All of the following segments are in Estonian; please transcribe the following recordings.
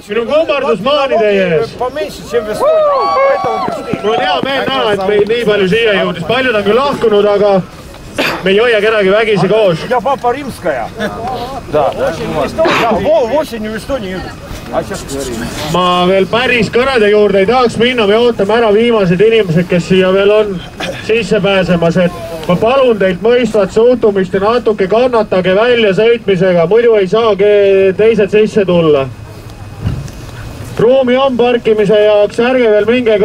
Minu kummardus maani teie ees. Mul on hea meel näha, et meid nii palju siia jõudis. Paljud on küll lahkunud, aga me ei hoia kedagi vägisi koos. Ja Papa Rimskaja. Oseni v Estoni jõudis. Ma veel päris kõrade juurde ei tahaks minna. Me ootame ära viimased inimesed, kes siia veel on sisse pääsemas. Et ma palun teilt mõistvat suhtumist ja natuke kannatage välja sõitmisega. Muidu ei saagi teised sisse tulla. Ruumi on parkimise jaoks, ärge veel minge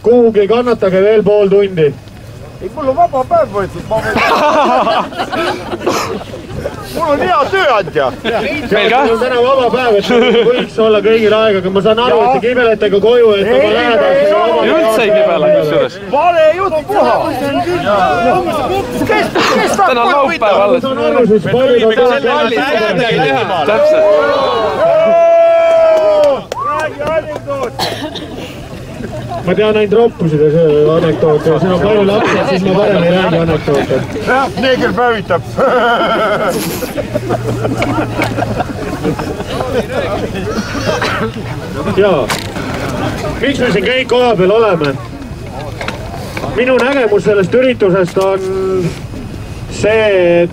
kuhugi, kannatage veel pool tundi. Ei, mul on vaba päev võetud, ma võin... Mul on hea tööandja. Mul on täna vaba päev, et võiks olla kõigil aega, aga ma saan aru, et te kibeletega koju, et oma lähedast... Üldse ei kibele kusjuures. Vale jutt puha! Täna on laupäev alles. Täpselt. Ma tean ainult roppusid ja see anekdoot ja siin on palju lapsed, siis ma parem ei räägi anekdoote. Neeger päevitab. Jaa, miks me siin kõik koha peal oleme? Minu nägemus sellest üritusest on see,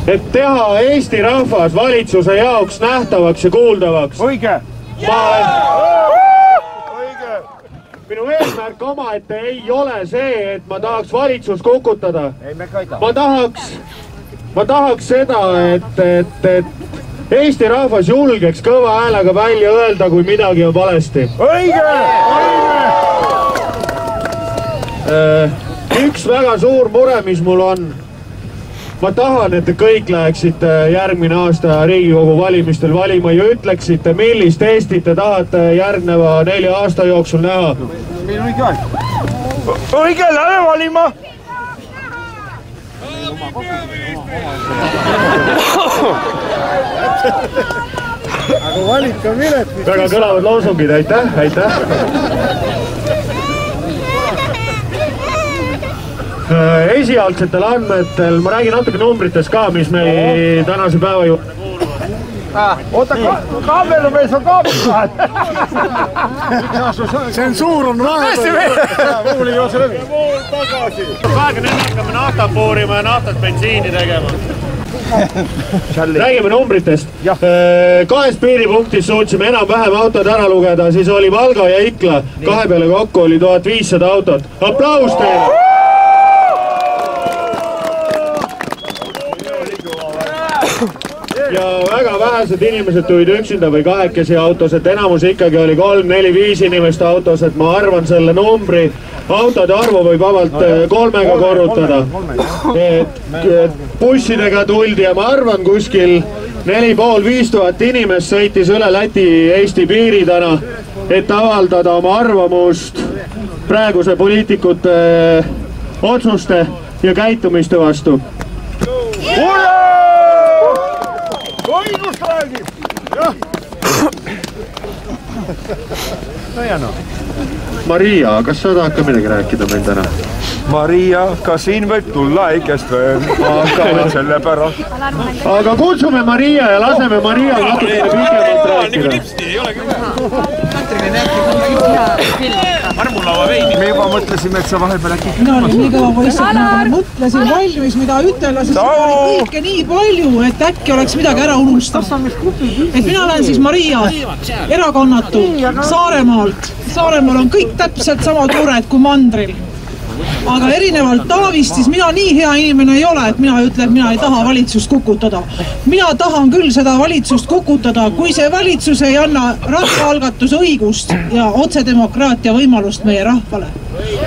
et teha Eesti rahvas valitsuse jaoks nähtavaks ja kuuldavaks. Õige! Minu eesmärk omaette ei ole see, et ma tahaks valitsus kukutada. Ma tahaks seda, et Eesti rahvas julgeks kõva häälega välja öelda, kui midagi on valesti. Õige! Üks väga suur mure, mis mul on. Ma tahan, et te kõik läheksite järgmine aasta Riigikogu valimistel valima ja ütleksite, millist Eestit te tahate järgneva 4 aasta jooksul näha. Meil on õige aeg. Õige, lähe valima! Aga valik on vilet. Väga kõlavad loosungid, aitäh, aitäh. Esialgsetel andmetel, ma räägin natuke numbritest ka, mis meil tänase päeva juurde kuuluvad. Oota, kaameramees on kaameramees. Tsensuur on vahepeal. Muul ei joose läbi. Muul tagasi. Praegu nüüd hakkame naftat puurima ja naftat bensiini tegema. Räägime numbritest. 2 piiripunktis suutsime enam-vähem autod ära lugeda, siis oli Valga ja Ikla. 2 peale kokku oli 1500 autot. Aplaus teile! Ja väga vähesed inimesed tulid üksinda või kahekesi autos, et enamus ikkagi oli 3, 4, 5 inimest autos, et ma arvan selle numbri autode arvu võib vabalt 3-ga korrutada. Bussidega tuldi ja ma arvan kuskil 4500 inimest sõitis üle Läti-Eesti piiri täna, et avaldada oma arvamust praeguse poliitikute otsuste ja käitumiste vastu. Õigust räägib! Maria, kas sa tahad ka midagi rääkida meil täna? Maria, kas siin võib tulla äikest veel? Selle pärast. Aga kutsume Maria ja laseme Maria natuke pikemalt rääkida. Me juba mõtlesime, et sa vahepeal äkki... Mina olin nii kõva poiss, et ma mõtlesin valmis, mida ütelda, sest oli kõike nii palju, et äkki oleks midagi ära unustada. Et mina olen siis Maria, erakonnatu, Saaremaalt. Saaremaal on kõik täpselt samad mured kui mandril. Aga erinevalt Taavist, siis mina nii hea inimene ei ole, et mina ütlen, et mina ei taha valitsust kukutada. Mina tahan küll seda valitsust kukutada, kui see valitsus ei anna rahvaalgatuse õigust ja otsedemokraatia võimalust meie rahvale.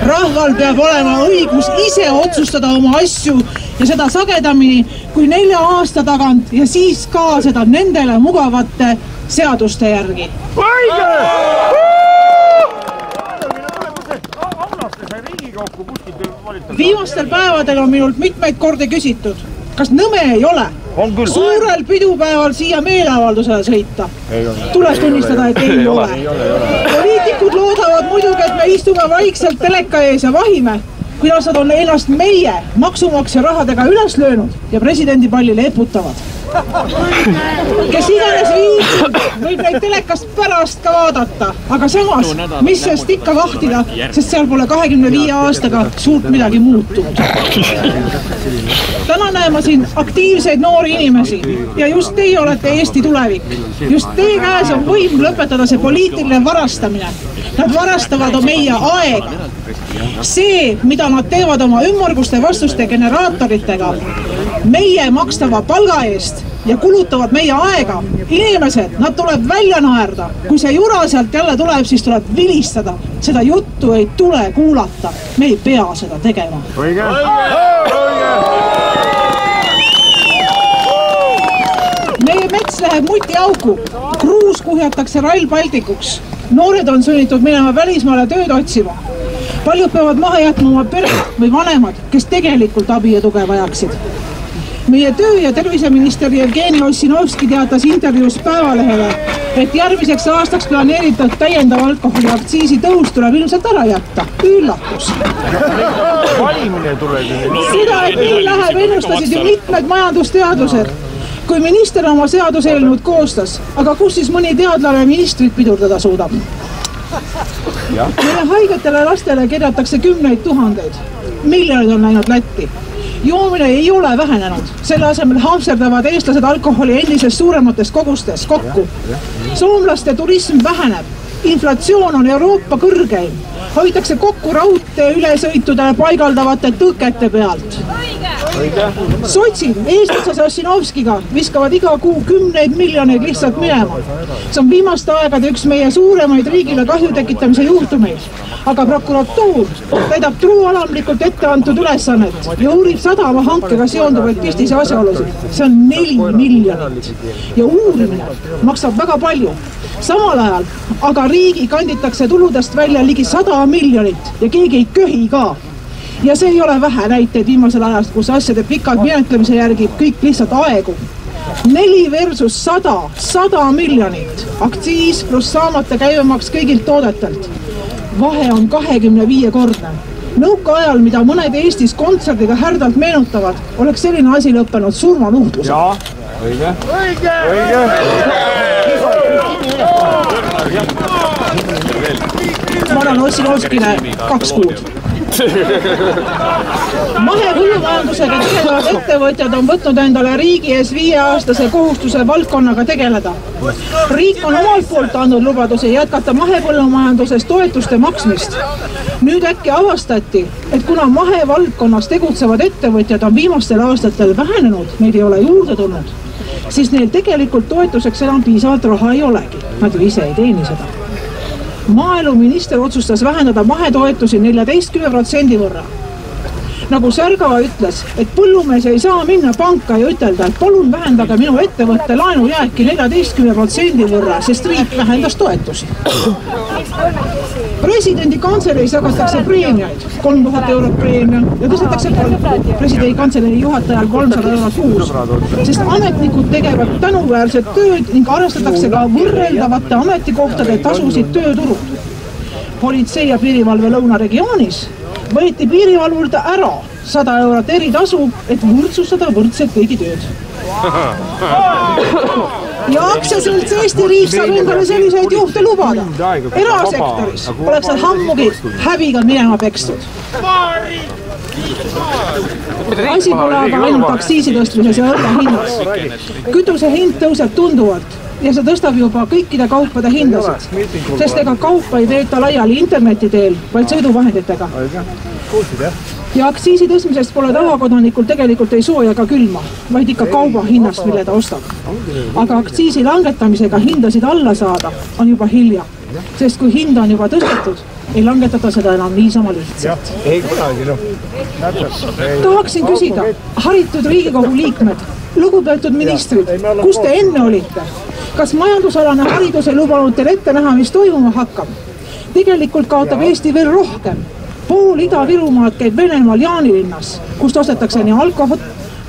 Rahval peab olema õigus ise otsustada oma asju ja seda sagedamini kui 4 aasta tagant ja siis ka seda nendele mugavate seaduste järgi. Viimastel päevadel on minult mitmeid kordi küsitud, kas nõme ei ole suurel pidupäeval siia meeleavaldusele sõita. Tuleb tunnistada, et ei ole. Poliitikud loodavad muidugi, et me istume vaikselt teleka ees ja vahime, kuidas nad on ennast meie maksumaksja rahadega üles löönud ja presidendipallile eputavad. kes iganes viib, võib neid telekast pärast ka vaadata, aga samas, mis sest ikka vahtida, sest seal pole 25 aastaga suurt midagi muutunud. Täna näeme siin aktiivseid noori inimesi ja just teie olete Eesti tulevik. Just teie käes on võim lõpetada see poliitiline varastamine. Nad varastavad meie aega. See, mida nad teevad oma ümmarguste vastuste generaatoritega, meie makstava palga eest ja kulutavad meie aega. Inimesed, nad tuleb välja naerda. Kui see jura sealt jälle tuleb, siis tuleb vilistada. Seda juttu ei tule kuulata. Me ei pea seda tegema. Meie mets läheb mutiauku. Kruus kuhjatakse Rail Balticuks. Noored on sunnitud minema välismaale tööd otsima. Paljud peavad maha jätma oma pered või vanemad, kes tegelikult abi ja tuge vajaksid. Meie töö- ja terviseminister Jevgeni Ossinovski teatas intervjuus Päevalehele, et järgmiseks aastaks planeeritud täiendav alkoholiaktsiisi tõus tuleb ilmselt ära jätta. Üllatus! Seda, et nii läheb, ennustasid ju mitmed majandusteadlused, kui minister oma seaduseelnõud koostas, aga kus siis mõni teadlane ministrit pidurdada suudab? Meie haigetele lastele kirjatakse 10 000. Miljonid on läinud Lätti. Joomine ei ole vähenenud. Selle asemel hamsterdavad eestlased alkoholi endisest suuremates kogustes kokku. Soomlaste turism väheneb. Inflatsioon on Euroopa kõrgeim. Hoitakse kokku raudtee ülesõitudele paigaldavate tõkete pealt. Sotsid eestlase Ossinovskiga viskavad iga kuu 10 miljoneid lihtsalt minema. See on viimaste aegade üks meie suuremaid riigile kahju tekitamise juhtumeid. Aga prokuratuur täidab truualamlikult ette antud ülesannet ja uurib sadama hankega seonduvaid pistise asjaolusid. See on 4 miljonit. Ja uurimine maksab väga palju. Samal ajal aga riigi kanditakse tuludest välja ligi 100 miljonit ja keegi ei köhi ka. Ja see ei ole vähe näiteid viimasel ajast, kus asjade pikad menetlemise järgib kõik lihtsalt aegu. 4 versus 100 miljonit. Aktsiis pluss saamata käibemaks kõigilt toodetelt. Vahe on 25-kordne. Nõuka ajal, mida mõned Eestis kontserdiga härdalt meenutavad, oleks selline asi lõppenud surmanuhtluse. Jaa, õige. Ma olen Ossinovskile 2 kuud. Mahepõllumajandusega tegelevad ettevõtjad on võtnud endale riigi ees 5-aastase kohustuse valdkonnaga tegeleda. Riik on omalt poolt andnud lubadusi jätkata mahepõllumajanduses toetuste maksmist. Nüüd äkki avastati, et kuna mahevaldkonnas tegutsevad ettevõtjad on viimastel aastatel vähenenud, neid ei ole juurde tulnud, siis neil tegelikult toetuseks enam piisavalt raha ei olegi. Nad ju ise ei teeni seda. Maaeluminister otsustas vähendada mahetoetusi 14% võrra. Nagu Särgava ütles, et põllumees ei saa minna panka ja ütelda, et palun vähendage minu ettevõtte laenujääki 14% võrra, sest riik vähendas toetusi. Presidendi kantseleis jagatakse preemiaid, 3000 eurot preemia ja tõstetakse presidendi kantseleis juhatajal 300 eurot kuus, sest ametnikud tegevad tänuväärset tööd ning arvestatakse ka võrreldavate ametikohtade tasusid tööturul. Politsei ja piirivalve lõunaregioonis võeti piirivalvurda ära 100 eurot eritasu, et võrdsustada võrdselt kõigi tööd. Ja aktsiaselts Eesti riik saab endale selliseid juhte lubada. Erasektoris oleks seal hammugi häbiga minema pekstud. Asi pole aga ainult aktsiisitõstmises ja õlle hinnas. Kütuse hind tõuseb tunduvalt ja see tõstab juba kõikide kaupade hindasid, sest ega kaupa ei veeta laiali interneti teel, vaid sõiduvahenditega. Ja aktsiisi tõstmisest pole tavakodanikul tegelikult ei sooja ega külma, vaid ikka kauba hinnast, mille ta ostab. Aga aktsiisi langetamisega hindasid alla saada on juba hilja, sest kui hinda on juba tõstetud, ei langetada seda enam niisama lihtsalt. Tahaksin küsida, haritud Riigikogu liikmed, lugupeetud ministrid, kus te enne olite? Kas majandusalane haridus ei lubanud teil ette näha, mis toimuma hakkab? Tegelikult kaotab Eesti veel rohkem. Pool Ida-Virumaad käib Venemaal Jaanilinnas, kust ostetakse nii alkohol,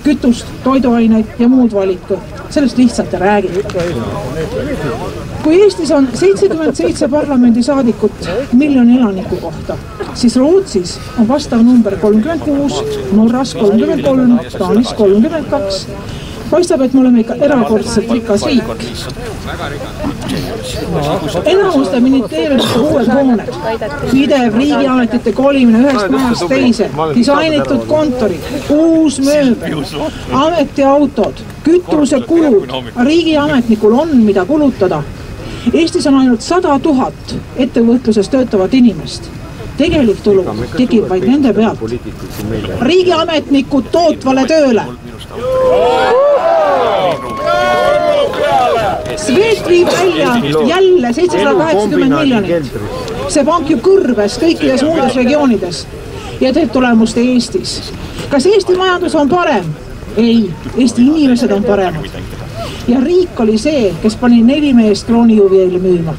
kütust, toiduaineid ja muud valikud. Sellest lihtsalt ei räägi. Kui Eestis on 77 parlamendisaadikut miljoni elaniku kohta, siis Rootsis on vastav number 36, Norras 33, Taanis 32, Paistab, et me oleme ikka erakordselt rikas riik. Enamuste ministeeriumite uued hooned, pidev riigiametite kolimine ühest majast teise, disainitud kontorid, uus mööbel, ametiautod, kütusekulud, riigiametnikul on mida kulutada. Eestis on ainult 100 000 ettevõtluses töötavat inimest. Tegelik tulu tekib vaid nende pealt. Riigiametnikud tootvale tööle. Svet viib välja jälle 780 miljonit. See pank ju kõrbes kõikides muudes regioonides ja teeb tulemust Eestis. Kas Eesti majandus on parem? Ei, Eesti inimesed on paremad. Ja riik oli see, kes pani 4 meest kroonijuveeli müüma.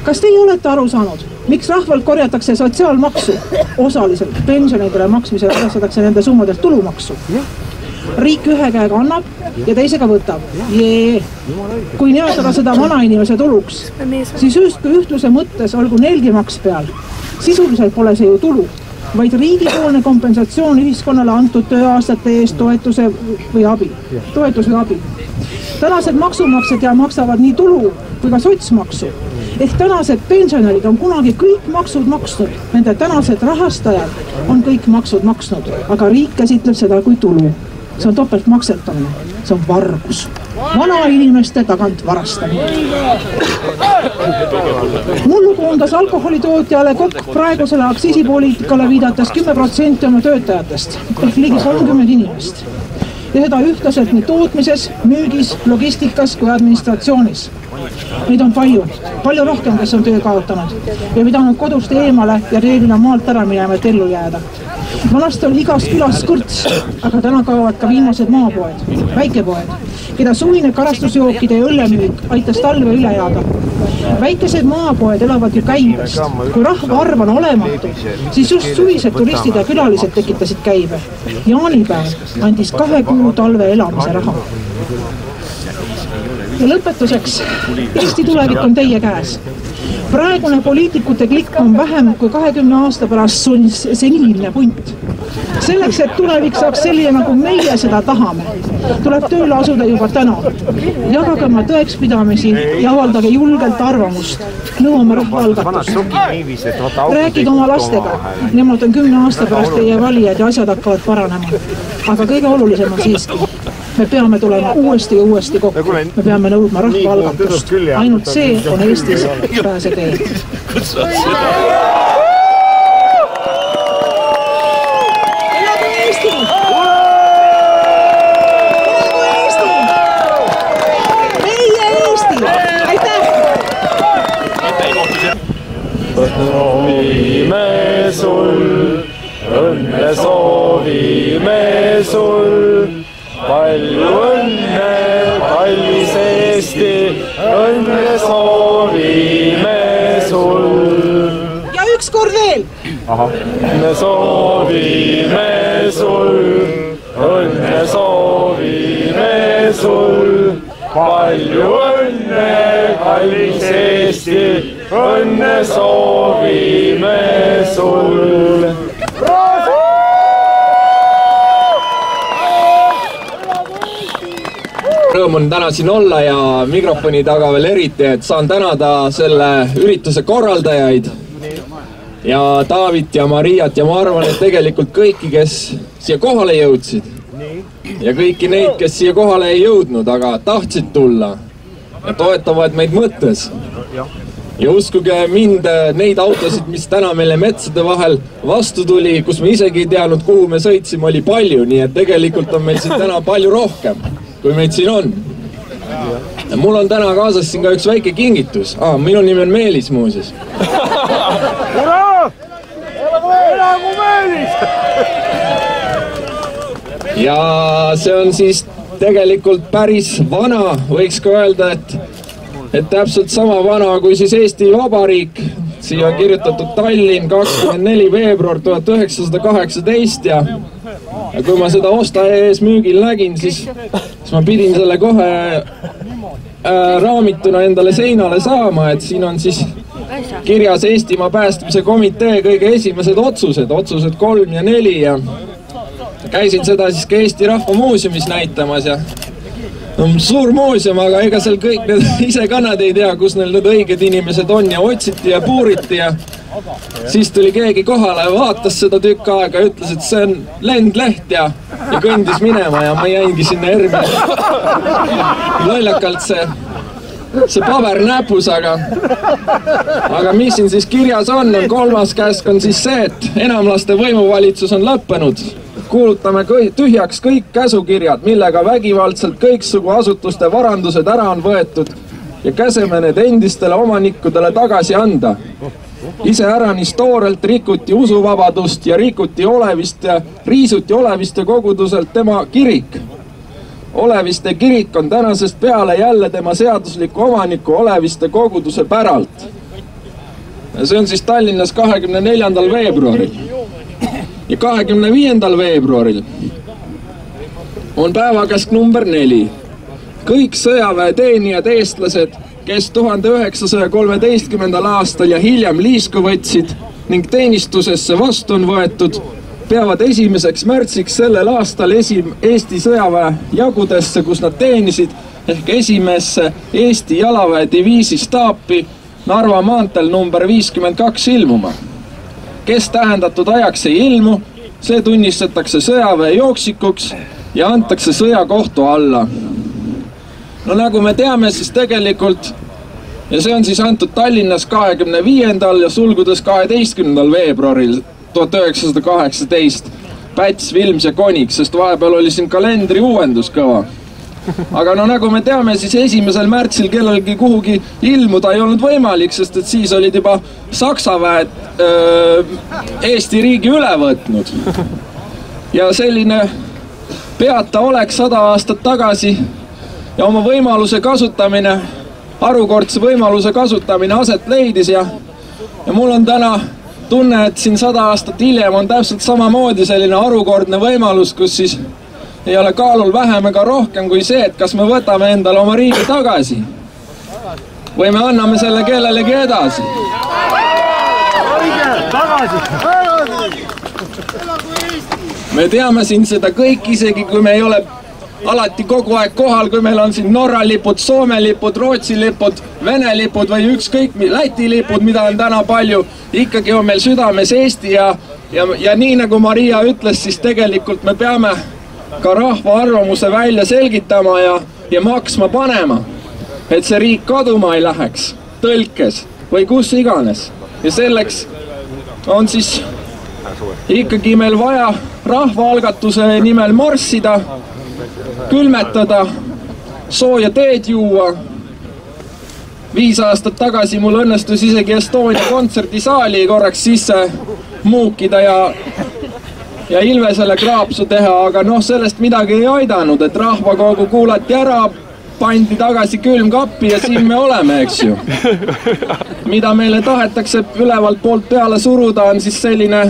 Kas teie olete aru saanud, miks rahvalt korjatakse sotsiaalmaksu? Osaliselt pensionidele maksmisele arvestatakse nende summadelt tulumaksu. Riik ühe käega annab ja teisega võtab. Kui nimetada seda vanainimese tuluks, siis justkui ühtluse mõttes olgu neilgi maks peal. Sisuliselt pole see ju tulu, vaid riigipoolne kompensatsioon ühiskonnale antud tööaastate eest toetus või abi. Tänased maksumaksjad maksavad nii tulu kui ka sotsmaksu. Ehk tänased pensionärid on kunagi kõik maksud maksnud. Nende tänased rahastajad on kõik maksud maksnud, aga riik käsitleb seda kui tulu. See on topeltmaksetamine, see on vargus. Vana inimeste tagant varastamine. Mullu koondas alkoholitootjale kokk praegusele aktsiisipoliitikale viidates 10% oma töötajatest ehk ligi 30 inimest. Ja seda ühtlaselt nii tootmises, müügis, logistikas kui administratsioonis. Neid on palju rohkem, kes on töö kaotanud ja pidanud kodust eemale ja reedina maalt ära minema, et ellu jääda. Vanasti oli igas külas kõrts, aga täna kaovad ka viimased maapoed, väikepoed, keda suvine karastusjookide ja õllemüük aitas talve üle jääda. Väikesed maapoed elavad ju käibest. Kui rahva arv on olematu, siis just suvised turistid ja külalised tekitasid käibe. Jaanipäev andis 2 kuu talve elamise raha. Ja lõpetuseks, Eesti tulevik on teie käes. Praegune poliitikute klikk on vähem kui 20 aasta pärast seniilne punt. Selleks, et tulevik saaks selline, nagu meie seda tahame, tuleb tööle asuda juba täna. Jagage oma tõekspidamisi ja avaldage julgelt arvamust. Nõuame rahvaalgatust. Rääkige oma lastega. Nemad on 10 aasta pärast teie valijad ja asjad hakkavad paranema. Aga kõige olulisem on siiski. Me peame tulema uuesti ja uuesti kokku. Me peame nõudma rahvaalgatust. Ainult see on Eestis pääse tee. Elagu Eesti! Elagu Eesti! Meie Eesti! Aitäh! Soovime sul, õnne soovime sul. Palju õnne, kallis Eesti, õnne soovime sul. Ja üks kord veel! Õnne soovime sul, õnne soovime sul. Palju õnne, kallis Eesti, õnne soovime sul. Rõõm on täna siin olla ja mikrofoni taga veel eriti, et saan tänada selle ürituse korraldajaid ja Daavit ja Mariat ja ma arvan, et tegelikult kõiki, kes siia kohale jõudsid ja kõiki neid, kes siia kohale ei jõudnud, aga tahtsid tulla ja toetavad meid mõttes. Ja uskuge mind, neid autosid, mis täna meile metsade vahel vastu tuli, kus me isegi ei teadnud, kuhu me sõitsime, oli palju, nii et tegelikult on meil siin täna palju rohkem, kui meid siin on. Ja mul on täna kaasas siin ka üks väike kingitus. Minu nimi on Meelis muuses. Elagu Meelis! Ja see on siis tegelikult päris vana, võiks ka öelda, et täpselt sama vana kui siis Eesti Vabariik. Siia on kirjutatud Tallinn 24. veebruar 1918 ja kui ma seda osta ees müügil nägin, siis ma pidin selle kohe raamituna endale seinale saama, et siin on siis kirjas Eestimaa päästmise komitee kõige esimesed otsused 3 ja 4 ja käisin seda siis ka Eesti Rahva Muuseumis näitamas ja suur muuseum, aga ega seal kõik need ise ka nad ei tea, kus neil need õiged inimesed on ja otsiti ja puuriti ja siis tuli keegi kohale ja vaatas seda tükk aega ja ütles, et see on lendleht ja kõndis minema ja ma jäingi sinna ermi lollakalt see paber näpus, aga mis siin siis kirjas on kolmas käsk on siis see, et enamlaste võimuvalitsus on lõppenud. Kuulutame tühjaks kõik käsukirjad, millega vägivaldselt kõiksugu asutuste varandused ära on võetud ja käseme need endistele omanikkudele tagasi anda. Iseäranis toorelt rikuti usuvabadust ja riisuti Oleviste koguduselt tema kirik. Oleviste kirik on tänasest peale jälle tema seadusliku omaniku Oleviste koguduse päralt. See on siis Tallinnas 24. veebruaril. Ja 25. veebruaril on päevakäsk number 4. Kõik sõjaväeteenijad eestlased, kes 1913. aastal ja hiljem liisku võtsid ning teenistusesse vastu on võetud, peavad 1. märtsiks sellel aastal Eesti sõjaväe jagudesse, kus nad teenisid, ehk esimesse Eesti jalaväe diviisi staapi Narva maanteel number 52 ilmuma. Kes tähendatud ajaks ei ilmu, see tunnistatakse sõjaväe jooksikuks ja antakse sõjakohtu alla. No nagu me teame, siis tegelikult, ja see on siis antud Tallinnas 25. ja sulgudes 12. veebruaril 1918, Päts, Vilms ja Konik, sest vahepeal oli siin kalendri uuendus kõva. Aga no nagu me teame, siis 1. märtsil kellelgi kuhugi ilmuda ei olnud võimalik, sest et siis olid juba Saksa väed Eesti riigi üle võtnud. Ja selline peataolek 100 aastat tagasi ja oma võimaluse kasutamine, harukordse võimaluse kasutamine aset leidis ja mul on täna tunne, et siin 100 aastat hiljem on täpselt samamoodi selline harukordne võimalus, kus siis ei ole kaalul vähem ega rohkem kui see, et kas me võtame endale oma riigi tagasi või me anname selle kellelegi edasi. Me teame siin seda kõik, isegi kui me ei ole alati kogu aeg kohal, kui meil on siin Norra lipud, Soome lipud, Rootsi lipud, Vene lipud või ükskõik Läti lipud, mida on täna palju, ikkagi on meil südames Eesti ja nii nagu Maria ütles, siis tegelikult me peame ka rahva arvamuse välja selgitama ja maksma panema, et see riik kaduma ei läheks, tõlkes või kus iganes. Ja selleks on siis ikkagi meil vaja rahvaalgatuse nimel marssida, külmetada, sooja teed juua. 5 aastat tagasi mul õnnestus isegi Estonia kontserdisaali korraks sisse muukida ja Ilvesele kraapsu teha, aga noh, sellest midagi ei aidanud, et rahvakogu kuulati ära, pandi tagasi külmkappi ja siin me oleme, eks ju. Mida meile tahetakse ülevalt poolt peale suruda, on siis selline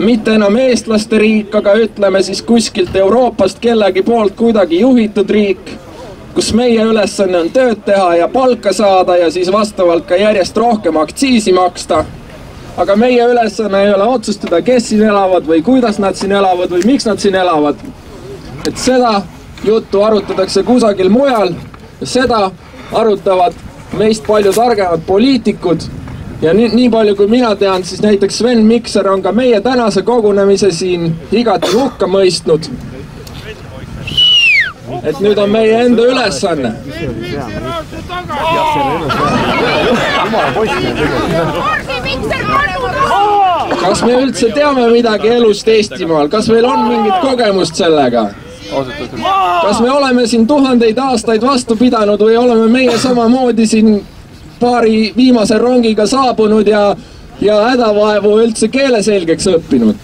mitte enam eestlaste riik, aga ütleme siis kuskilt Euroopast kellegi poolt kuidagi juhitud riik, kus meie ülesanne on tööd teha ja palka saada ja siis vastavalt ka järjest rohkem aktsiisi maksta. Aga meie ülesanne ei ole otsustada, kes siin elavad või kuidas nad siin elavad või miks nad siin elavad. Et seda juttu arutatakse kusagil mujal ja seda arutavad meist palju targemad poliitikud. Ja nii palju kui mina tean, siis näiteks Sven Mikser on ka meie tänase kogunemise siin igati hukka mõistnud. Et nüüd on meie enda ülesanne. Kas me üldse teame midagi elust Eestimaal? Kas meil on mingit kogemust sellega? Kas me oleme siin 1000 aastaid vastu pidanud või oleme meie samamoodi siin paari viimase rongiga saabunud ja hädavaevu üldse keele selgeks õppinud?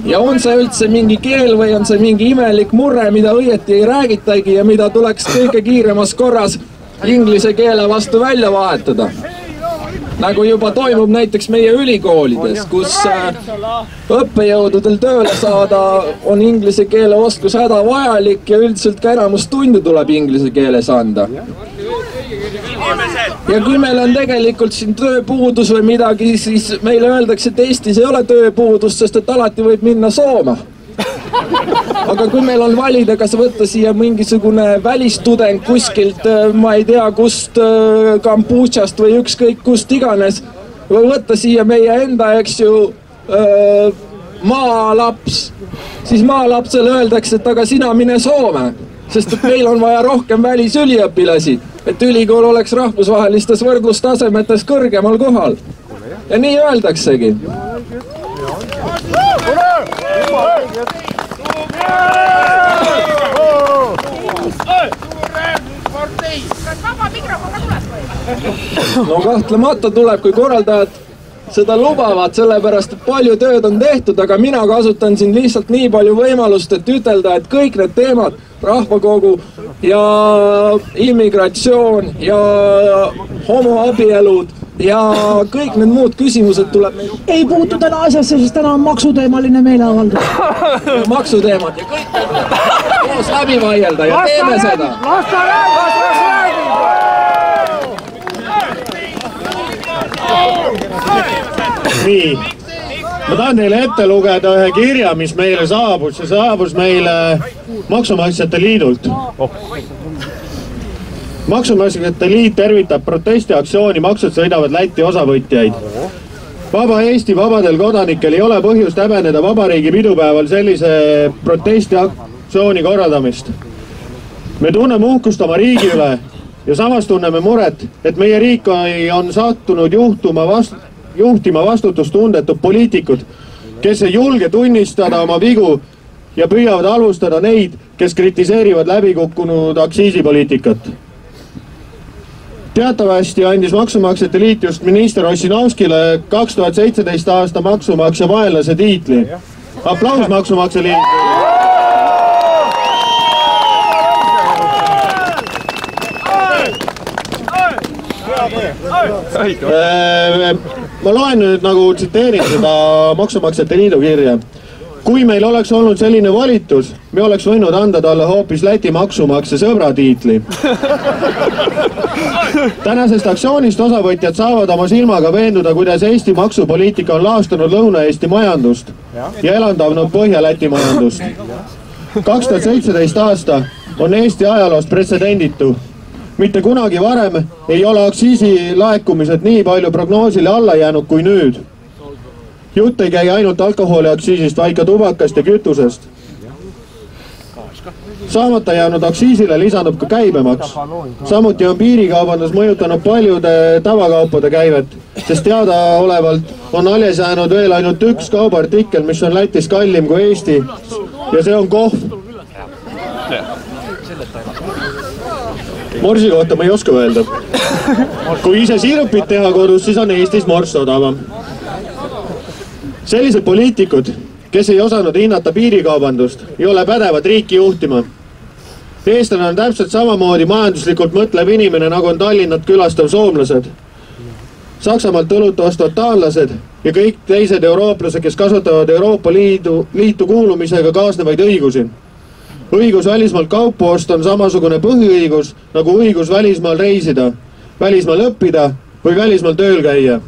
Ja on see üldse mingi keel või on see mingi imelik murre, mida õieti ei räägitagi ja mida tuleks kõige kiiremas korras inglise keele vastu välja vahetada? Nagu juba toimub näiteks meie ülikoolides, kus õppejõududel tööle saada on inglise keele oskus hädavajalik ja üldiselt ka enamus tunde tuleb inglise keeles anda. Ja kui meil on tegelikult siin tööpuudus või midagi, siis meile öeldakse, et Eestis ei ole tööpuudust, sest et alati võib minna Sooma. aga kui meil on valida, kas võtta siia mingisugune välistudeng kuskilt, ma ei tea, kust Kambodžast või ükskõik kust iganes, või võtta siia meie enda, eks ju, maalaps, siis maalapsele öeldakse, et aga sina mine Soome, sest et meil on vaja rohkem välisüliõpilasi, et ülikool oleks rahvusvahelistes võrdlustasemetes kõrgemal kohal. Ja nii öeldaksegi. No kahtlemata tuleb, kui korraldajad seda lubavad, sellepärast, et palju tööd on tehtud, aga mina kasutan siin lihtsalt nii palju võimalust, et ütelda, et kõik need teemad, rahvakogu ja immigratsioon ja homoabielud ja kõik need muud küsimused tuleb meil... Ei puutu täna asjasse, sest täna on maksuteemaline meeleavaldus. Maksuteemad ja kõik need koos läbi vaielda ja teeme seda. Nii, ma tahan teile ette lugeda ühe kirja, mis meile saabus. See saabus meile Maksumaksjate Liidult. Maksumaksjate Liit tervitab protestiaktsiooni Maksud sõidavad Lätti osavõtjaid. Vaba Eesti vabadel kodanikel ei ole põhjust häbeneda vabariigi pidupäeval sellise protestiaktsiooni korraldamist. Me tunneme uhkust oma riigi üle ja samas tunneme muret, et meie riik on sattunud juhtima vastutustundetud poliitikud, kes ei julge tunnistada oma vigu ja püüavad halvustada neid, kes kritiseerivad läbikukkunud aktsiisipoliitikat. Teatavasti andis Maksumaksjate Liit just minister Ossinovskile 2017 aasta maksumaksja vaenlase tiitli. Aplaus Maksumaksja Liit! Ma loen nüüd nagu tsiteerin seda Maksumaksjate Liidu kirja. Kui meil oleks olnud selline valitus, me oleks võinud anda talle hoopis Läti maksumaksja sõbra tiitli. Tänasest aktsioonist osavõtjad saavad oma silmaga veenduda, kuidas Eesti maksupoliitika on laastanud Lõuna-Eesti majandust ja elandavnud Põhja-Läti majandust. 2017 aasta on Eesti ajaloost pretsedenditu. Mitte kunagi varem ei ole aktsiisi laekumised nii palju prognoosile alla jäänud kui nüüd. Jutt ei käi ainult alkoholiaktsiisist, vaid ka tubakast ja kütusest. Saamata jäänud aktsiisile lisandub ka käibemaks. Samuti on piirikaubandus mõjutanud paljude tavakaupade käivet, sest teadaolevalt on alles jäänud veel ainult üks kaubaartikkel, mis on Lätis kallim kui Eesti ja see on kohv. Morsi kohta ma ei oska öelda. Kui ise siirupit teha kodus, siis on Eestis morss odavam. Sellised poliitikud, kes ei osanud hinnata piirikaubandust, ei ole pädevad riiki juhtima. Eestlane on täpselt samamoodi majanduslikult mõtlev inimene, nagu on Tallinnat külastav soomlased, Saksamaalt õlut ostvad taanlased ja kõik teised eurooplased, kes kasutavad Euroopa Liitu kuulumisega kaasnevaid õigusi. Õigus välismaalt kaupu osta on samasugune põhiõigus, nagu õigus välismaal reisida, välismaal õppida või välismaal tööl käia.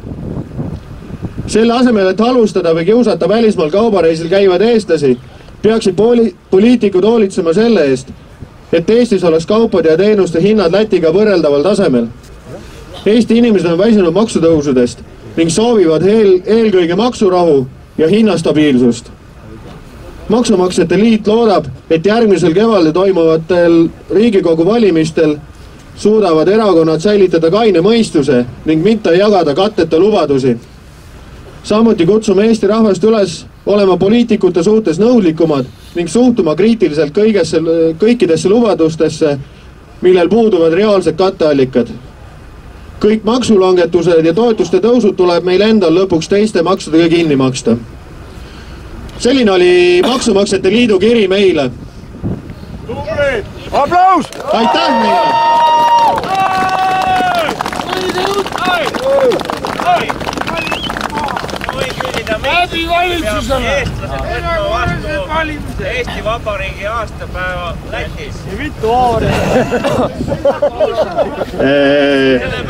Selle asemel, et halvustada või kiusata välismaal kaubareisil käivad eestlasi, peaksid poliitikud hoolitsema selle eest, et Eestis oleks kaupade ja teenuste hinnad Lätiga võrreldaval tasemel. Eesti inimesed on väsinud maksutõusudest ning soovivad eelkõige maksurahu ja hinnastabiilsust. Maksumaksjate Liit loodab, et järgmisel kevadel toimuvatel Riigikogu valimistel suudavad erakonnad säilitada kaine mõistuse ning mitte jagada katteta lubadusi. Samuti kutsume Eesti rahvast üles olema poliitikute suhtes nõudlikumad ning suhtuma kriitiliselt kõikidesse lubadustesse, millel puuduvad reaalsed katteallikad. Kõik maksulangetused ja toetuste tõusud tuleb meil endal lõpuks teiste maksudega kinni maksta. Selline oli Maksumaksjate Liidu kiri meile. Aplaus! Aitäh meile! valitsusele. Eesti Vabariigi aastapäeva Lätis.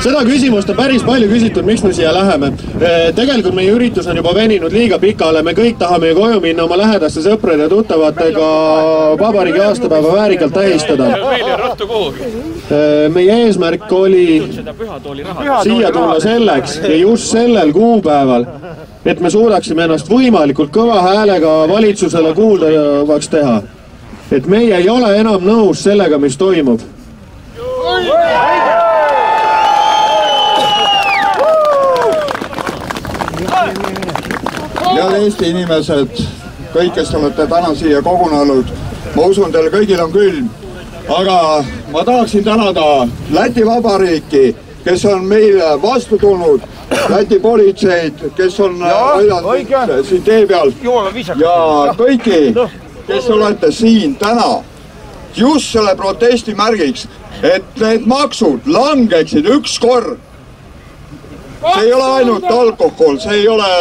Seda küsimust on päris palju küsitud, miks me siia läheme. Tegelikult meie üritus on juba veninud liiga pikale, me kõik tahame koju minna oma lähedaste sõprade ja tuttavatega vabariigi aastapäeva väärikalt tähistada. Meie eesmärk oli siia tulla selleks ja just sellel kuupäeval, et me suudaksime ennast võimalikult kõva häälega valitsusele kuuldavaks teha. Et meie ei ole enam nõus sellega, mis toimub. Head Eesti inimesed, kõik, kes olete täna siia kogunenud, ma usun, teil kõigil on külm. Aga ma tahaksin tänada Läti Vabariiki, kes on meile vastu tulnud, Läti politseid, kes on aidanud siin tee peal ja kõiki, kes olete siin täna just selle protesti märgiks, et need maksud langeksid ükskord. See ei ole ainult alkohol, see ei ole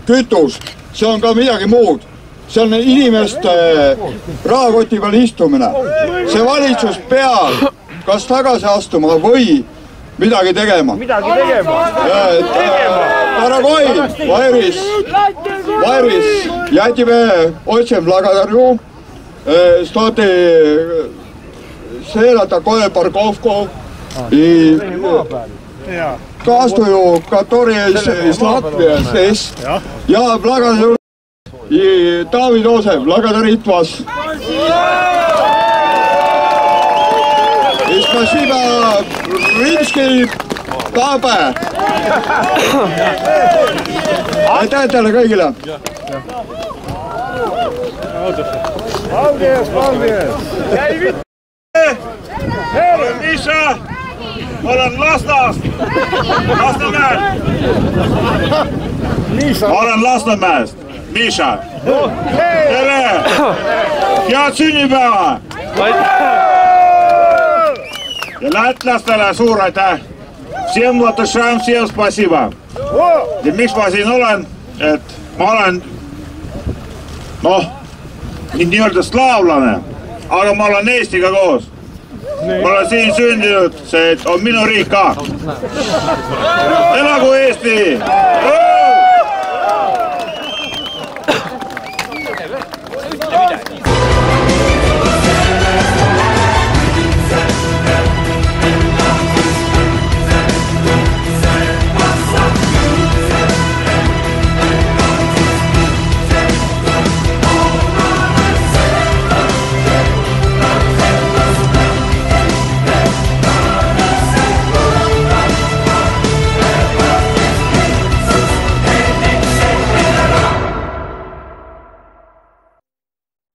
kütus, see on ka midagi muud. See on inimeste rahakoti peal istumine. See valitsus peab kas tagasi astuma või midagi tegema. Dорогой Вайрис, я тебе очень благодарю, что ты сделал такую парковку и каждую, которая из Латвии здесь. Я благодарю и David Osev благодарит вас. И спасибо римский папа. Aitäh teile kõigile! Olen Miša, olen Lasnast, Lasnamäelt. Ma olen Lasnamäest, Miša. Tere! Head sünnipäeva! Ja lätlastele suur aitäh! Всем латышам, всем спасибо. Ja miks ma siin olen, et ma olen nii-öelda slaavlane, aga ma olen Eestiga koos. Ma olen siin sündinud, see on minu riik ka. Elagu Eesti!